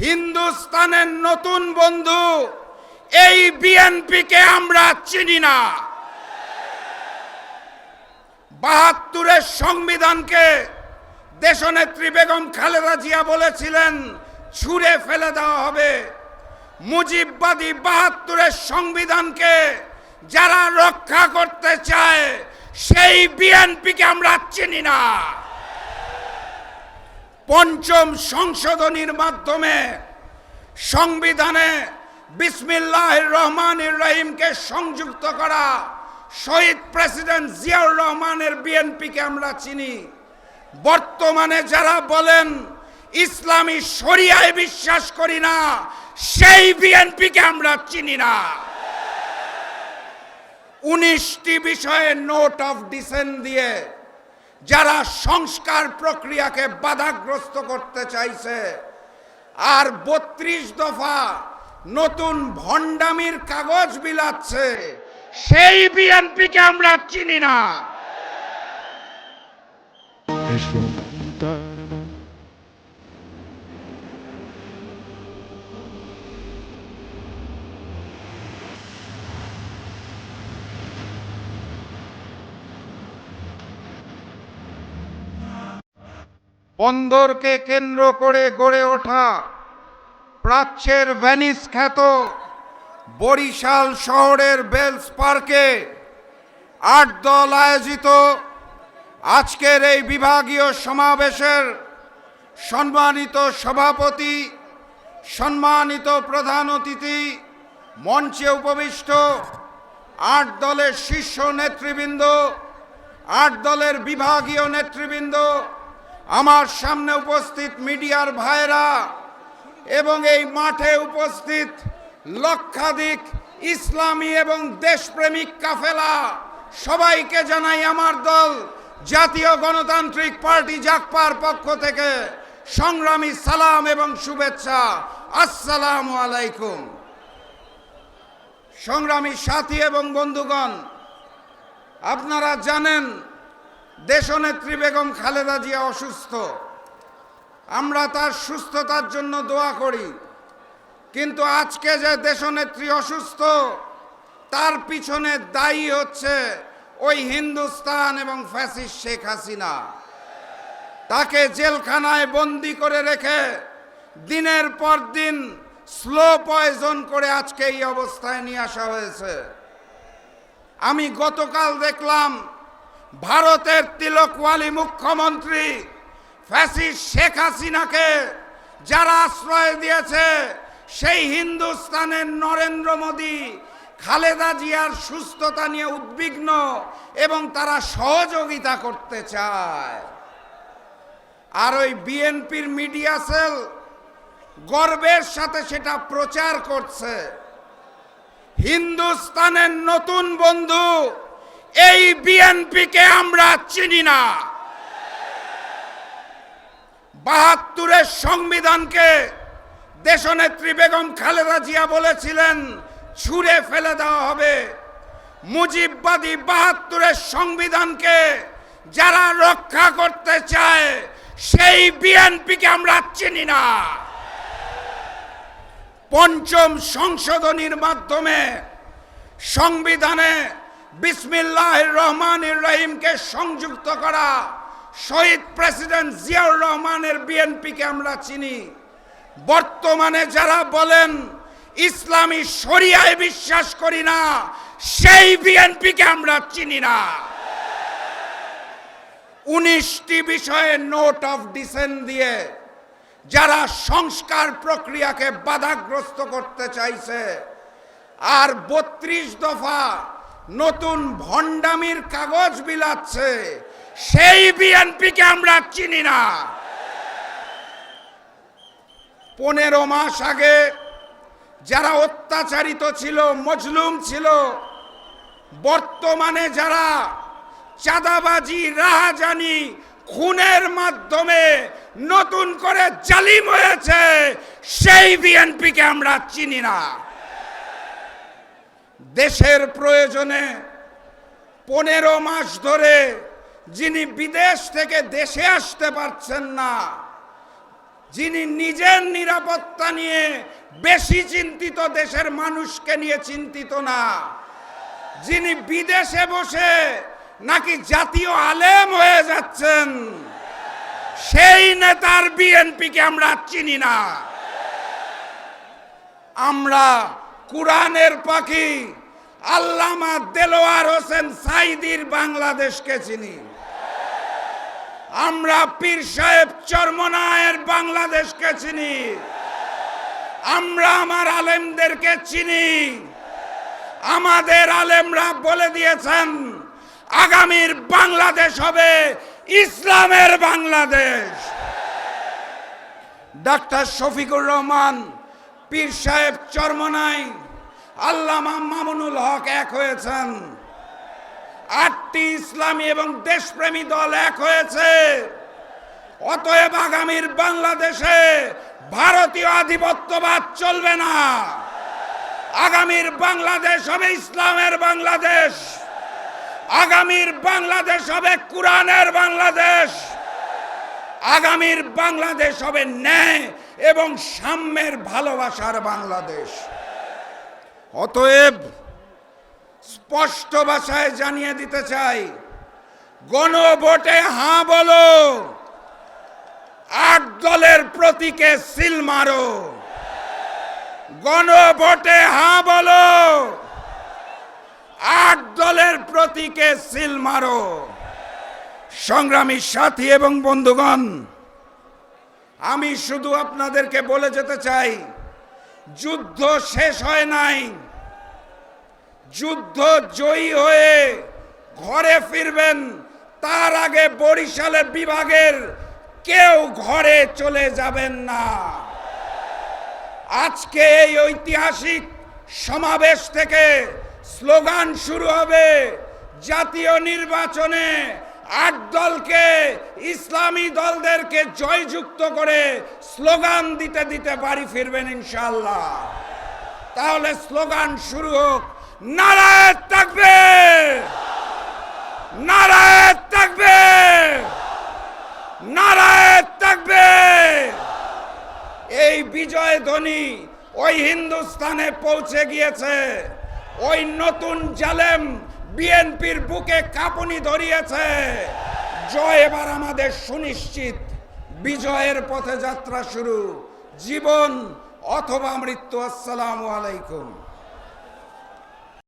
হিন্দুস্তানের নতুন বন্ধু এই বিএনপিকে আমরা চিনি না। ৭২-এর সংবিধানকে দেশনেত্রী বেগম খালেদা জিয়া বলেছিলেন ছুঁড়ে ফেলে দেওয়া হবে। মুজিববাদী ৭২-এর সংবিধানকে যারা রক্ষা করতে চায় সেই বিএনপিকে আমরা চিনি না। পঞ্চম সংশোধনীর মাধ্যমে সংবিধানে বিসমিল্লাহির রহমানির রহিমকে সংযুক্ত করা শহীদ প্রেসিডেন্ট জিয়াউর রহমানের বিএনপিকে আমরা চিনি। বর্তমানে যারা বলেন ইসলামী শরিয়ায় বিশ্বাস করি না সেই বিএনপিকে আমরা চিনি না। ১৯টি বিষয়ে নোট অফ ডিসেন্ট দিয়ে যারা সংস্কার প্রক্রিয়াকে বাধাগ্রস্ত করতে চাইছে আর ৩২ দফা নতুন ভণ্ডামির কাগজ বিলাচ্ছে সেই বিএনপিকে আমরা চিনি না। বন্দরকে কেন্দ্র করে গড়ে ওঠা প্রাচ্যের ভেনিস খ্যাত বরিশাল শহরের বেলস পার্কে ৮ দল আয়োজিত আজকের এই বিভাগীয় সমাবেশের সম্মানিত সভাপতি, সম্মানিত প্রধান অতিথি, মঞ্চে উপবিষ্ট ৮ দলের শীর্ষ নেতৃবৃন্দ, ৮ দলের বিভাগীয় নেতৃবৃন্দ, আমার সামনে উপস্থিত মিডিয়ার ভাইরা এবং এই মাঠে উপস্থিত লক্ষাধিক ইসলামী এবং দেশপ্রেমিক কাফেলা, সবাইকে জানাই আমার দল জাতীয় গণতান্ত্রিক পার্টি জাগপার পক্ষ থেকে সংগ্রামী সালাম এবং শুভেচ্ছা। আসসালামু আলাইকুম। সংগ্রামী সাথী এবং বন্ধুগণ, আপনারা জানেন দেশনেত্রী বেগম খালেদা জিয়া অসুস্থ। আমরা তার সুস্থতার জন্য দোয়া করি, কিন্তু আজকে যে দেশনেত্রী অসুস্থ তার পিছনে দায়ী হচ্ছে ওই হিন্দুস্তান এবং ফ্যাসিস্ট শেখ হাসিনা। তাকে জেলখানায় বন্দি করে রেখে দিনের পর দিন স্লো পয়জন করে আজকে এই অবস্থায় নিয়ে আসা হয়েছে। আমি গতকাল দেখলাম ভারতের তিলকওয়ালি মুখ্যমন্ত্রী ফ্যাসিস্ট শেখ হাসিনাকে যারা আশ্রয় দিয়েছে সেই হিন্দুস্তানের নরেন্দ্র মোদী খালেদা জিয়ার সুস্থতা নিয়ে উদ্বিগ্ন এবং তারা সহযোগিতা করতে চায়। আর ওই বিএনপির মিডিয়া সেল গর্বের সাথে সেটা প্রচার করছে। হিন্দুস্তানের নতুন বন্ধু এই বিএনপিকে আমরা চিনি না। ৭২-এর সংবিধানকে দেশনেত্রী বেগম খালেদা জিয়া বলেছিলেন ছুঁড়ে ফেলে দেওয়া হবে। মুজিববাদী ৭২-এর সংবিধানকে যারা রক্ষা করতে চায় সেই বিএনপিকে আমরা চিনি না। পঞ্চম সংশোধনীর মাধ্যমে সংবিধানে বিসমিল্লাহির রহমানির রহিমকে সংযুক্ত করা শহীদ প্রেসিডেন্ট জিয়াউর রহমানের বিএনপিকে আমরা চিনি। বর্তমানে যারা বলেন ইসলামী শরিয়ায় বিশ্বাস করি না সেই বিএনপিকে আমরা চিনি না। ১৯টি বিষয়ে নোট অফ ডিসেন্ট দিয়ে যারা সংস্কার প্রক্রিয়াকে বাধাগ্রস্ত করতে চাইছে আর ৩২ দফা নতুন ভণ্ডামির কাগজ বিলাচ্ছে সেই বিএনপিকে আমরা চিনি না। ১৫ মাস আগে যারা অত্যাচারিত ছিল, মজলুম ছিল, বর্তমানে যারা চাঁদাবাজি, রাহাজানি, খুনের মাধ্যমে নতুন করে জালিম হয়েছে সেই বিএনপিকে আমরা চিনি না। দেশের প্রয়োজনে ১৫ মাস ধরে যিনি বিদেশ থেকে দেশে আসতে পারছেন না, যিনি নিজের নিরাপত্তা নিয়ে বেশি চিন্তিত, দেশের মানুষকে নিয়ে চিন্তিত না, যিনি বিদেশে বসে নাকি জাতীয় আলেম হয়ে যাচ্ছেন, সেই নেতার বিএনপিকে আমরা চিনি না। আমরা কুরআনের পাখি আল্লামা দেলোয়ার হোসেন সাঈদীর বাংলাদেশকে চিনি। আমরা পীর সাহেব চরমনায়ের বাংলাদেশকে চিনি। আমরা আমার আলেমদেরকে চিনি। আমাদের আলেমরা বলে দিয়েছেন আগামীর বাংলাদেশ হবে ইসলামের বাংলাদেশ। ডাক্তার শফিকুর রহমান, পীর সাহেব চরমনাই, আল্লামা মামুনুল হক এক হয়েছেন। 8টি ইসলামী এবং দেশপ্রেমী দল এক হয়েছে। অতএব আগামীর বাংলাদেশে ভারতীয় আধিপত্যবাদ চলবে না। আগামীর বাংলাদেশ হবে ইসলামের বাংলাদেশ। আগামীর বাংলাদেশ হবে কুরআনের বাংলাদেশ। আগামীর বাংলাদেশ হবে ন্যায় এবং সাম্যের ভালোবাসার বাংলাদেশ। অতএব স্পষ্ট ভাষায় জানিয়ে দিতে চাই, গণভোটে হাঁ বলো, 8 দলের প্রতীকে সিল মারো। গণভোটে হাঁ বলো, 8 দলের প্রতীকে সিল মারো। সংগ্রামী সাথী এবং বন্ধুগণ, আমি শুধু আপনাদেরকে বলে যেতে চাই, যুদ্ধ শেষ হয় নাই। যুদ্ধ জয়ী হয়ে ঘরে ফিরবেন, তার আগে বরিশালের বিভাগের কেউ ঘরে চলে যাবেন না। আজকে এই ঐতিহাসিক সমাবেশ থেকে স্লোগান শুরু হবে। জাতীয় নির্বাচনে 8 দলকে, ইসলামী দলদেরকে জয়যুক্ত করে স্লোগান দিতে দিতে বাড়ি ফিরবেন ইনশাআল্লাহ। তাহলে স্লোগান শুরু হোক, নারায়ে তাকবীর, নারায়ে তাকবীর, নারায়ে তাকবীর। এই বিজয় ধ্বনি ওই হিন্দুস্তানে পৌঁছে গিয়েছে। ওই নতুন জালেম বিএনপির বুকে কাঁপুনি ধরিয়েছে। জয় এবার আমাদের সুনিশ্চিত। বিজয়ের পথে যাত্রা শুরু, জীবন অথবা মৃত্যু। আসসালামু আলাইকুম।